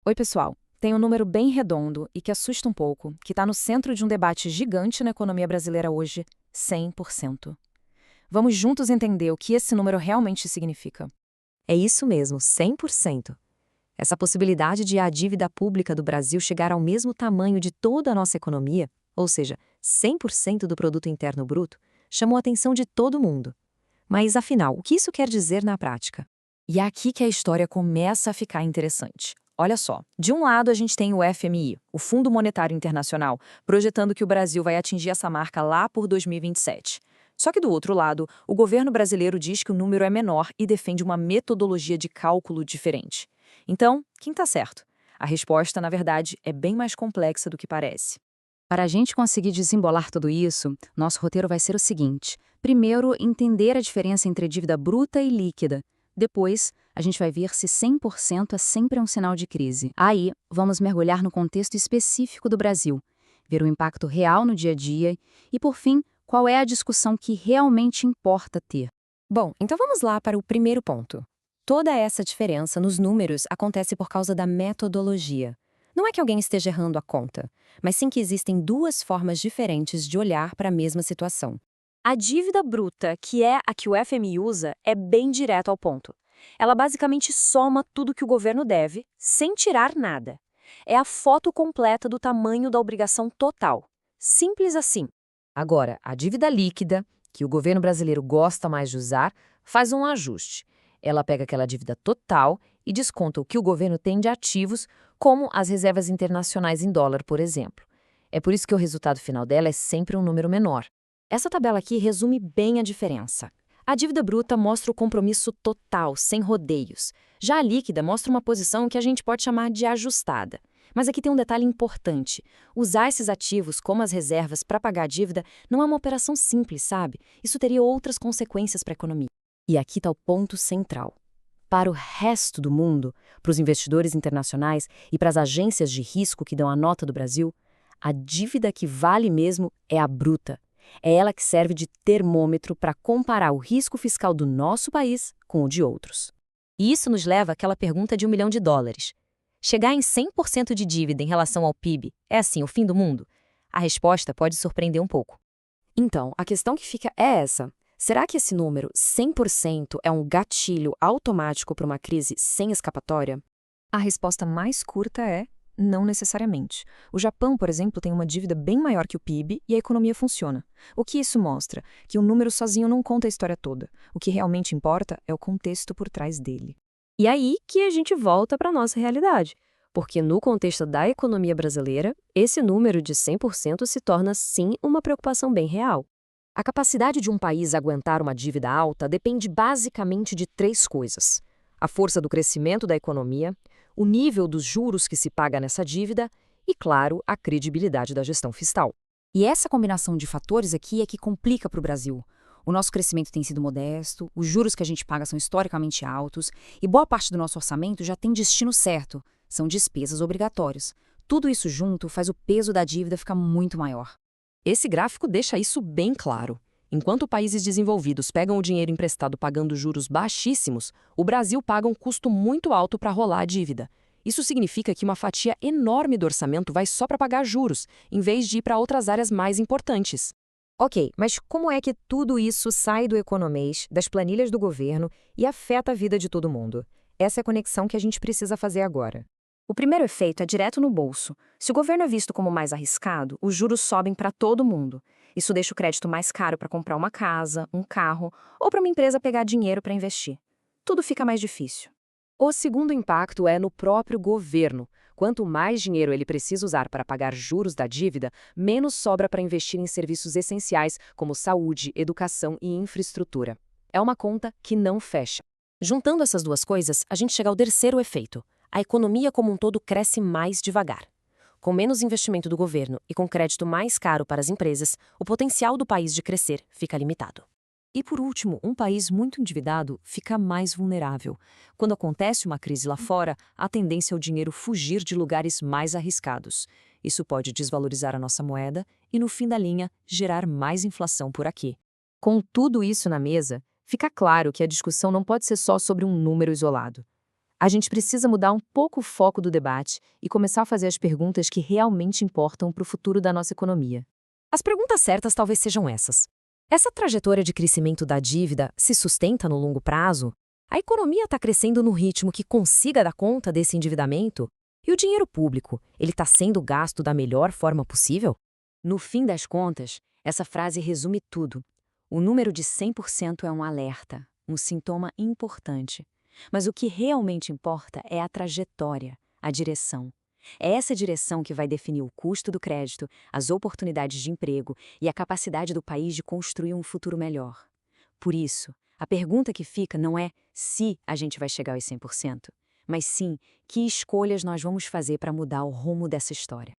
Oi, pessoal. Tem um número bem redondo e que assusta um pouco, que está no centro de um debate gigante na economia brasileira hoje: 100%. Vamos juntos entender o que esse número realmente significa. É isso mesmo, 100%. Essa possibilidade de a dívida pública do Brasil chegar ao mesmo tamanho de toda a nossa economia, ou seja, 100% do produto interno bruto, chamou a atenção de todo mundo. Mas afinal, o que isso quer dizer na prática? E é aqui que a história começa a ficar interessante. Olha só, de um lado a gente tem o FMI, o Fundo Monetário Internacional, projetando que o Brasil vai atingir essa marca lá por 2027. Só que do outro lado, o governo brasileiro diz que o número é menor e defende uma metodologia de cálculo diferente. Então, quem está certo? A resposta, na verdade, é bem mais complexa do que parece. Para a gente conseguir desembolar tudo isso, nosso roteiro vai ser o seguinte: primeiro, entender a diferença entre dívida bruta e líquida. Depois, a gente vai ver se 100% é sempre um sinal de crise. Aí, vamos mergulhar no contexto específico do Brasil, ver o impacto real no dia a dia e, por fim, qual é a discussão que realmente importa ter. Bom, então vamos lá para o primeiro ponto. Toda essa diferença nos números acontece por causa da metodologia. Não é que alguém esteja errando a conta, mas sim que existem duas formas diferentes de olhar para a mesma situação. A dívida bruta, que é a que o FMI usa, é bem direto ao ponto. Ela basicamente soma tudo que o governo deve, sem tirar nada. É a foto completa do tamanho da obrigação total. Simples assim. Agora, a dívida líquida, que o governo brasileiro gosta mais de usar, faz um ajuste. Ela pega aquela dívida total e desconta o que o governo tem de ativos, como as reservas internacionais em dólar, por exemplo. É por isso que o resultado final dela é sempre um número menor. Essa tabela aqui resume bem a diferença. A dívida bruta mostra o compromisso total, sem rodeios. Já a líquida mostra uma posição que a gente pode chamar de ajustada. Mas aqui tem um detalhe importante. Usar esses ativos, como as reservas, para pagar a dívida não é uma operação simples, sabe? Isso teria outras consequências para a economia. E aqui está o ponto central. Para o resto do mundo, para os investidores internacionais e para as agências de risco que dão a nota do Brasil, a dívida que vale mesmo é a bruta. É ela que serve de termômetro para comparar o risco fiscal do nosso país com o de outros. E isso nos leva àquela pergunta de US$ 1 milhão. Chegar em 100% de dívida em relação ao PIB é assim o fim do mundo? A resposta pode surpreender um pouco. Então, a questão que fica é essa. Será que esse número, 100%, é um gatilho automático para uma crise sem escapatória? A resposta mais curta é: não necessariamente. O Japão, por exemplo, tem uma dívida bem maior que o PIB e a economia funciona. O que isso mostra? Que o número sozinho não conta a história toda. O que realmente importa é o contexto por trás dele. E aí que a gente volta para a nossa realidade. Porque no contexto da economia brasileira, esse número de 100% se torna, sim, uma preocupação bem real. A capacidade de um país aguentar uma dívida alta depende basicamente de três coisas: a força do crescimento da economia, o nível dos juros que se paga nessa dívida e, claro, a credibilidade da gestão fiscal. E essa combinação de fatores aqui é que complica para o Brasil. O nosso crescimento tem sido modesto, os juros que a gente paga são historicamente altos e boa parte do nosso orçamento já tem destino certo, são despesas obrigatórias. Tudo isso junto faz o peso da dívida ficar muito maior. Esse gráfico deixa isso bem claro. Enquanto países desenvolvidos pegam o dinheiro emprestado pagando juros baixíssimos, o Brasil paga um custo muito alto para rolar a dívida. Isso significa que uma fatia enorme do orçamento vai só para pagar juros, em vez de ir para outras áreas mais importantes. Ok, mas como é que tudo isso sai do economês, das planilhas do governo e afeta a vida de todo mundo? Essa é a conexão que a gente precisa fazer agora. O primeiro efeito é direto no bolso. Se o governo é visto como mais arriscado, os juros sobem para todo mundo. Isso deixa o crédito mais caro para comprar uma casa, um carro ou para uma empresa pegar dinheiro para investir. Tudo fica mais difícil. O segundo impacto é no próprio governo. Quanto mais dinheiro ele precisa usar para pagar juros da dívida, menos sobra para investir em serviços essenciais como saúde, educação e infraestrutura. É uma conta que não fecha. Juntando essas duas coisas, a gente chega ao terceiro efeito. A economia como um todo cresce mais devagar. Com menos investimento do governo e com crédito mais caro para as empresas, o potencial do país de crescer fica limitado. E por último, um país muito endividado fica mais vulnerável. Quando acontece uma crise lá fora, a tendência é o dinheiro fugir de lugares mais arriscados. Isso pode desvalorizar a nossa moeda e, no fim da linha, gerar mais inflação por aqui. Com tudo isso na mesa, fica claro que a discussão não pode ser só sobre um número isolado. A gente precisa mudar um pouco o foco do debate e começar a fazer as perguntas que realmente importam para o futuro da nossa economia. As perguntas certas talvez sejam essas. Essa trajetória de crescimento da dívida se sustenta no longo prazo? A economia está crescendo no ritmo que consiga dar conta desse endividamento? E o dinheiro público, ele está sendo gasto da melhor forma possível? No fim das contas, essa frase resume tudo. O número de 100% é um alerta, um sintoma importante. Mas o que realmente importa é a trajetória, a direção. É essa direção que vai definir o custo do crédito, as oportunidades de emprego e a capacidade do país de construir um futuro melhor. Por isso, a pergunta que fica não é se a gente vai chegar aos 100%, mas sim que escolhas nós vamos fazer para mudar o rumo dessa história.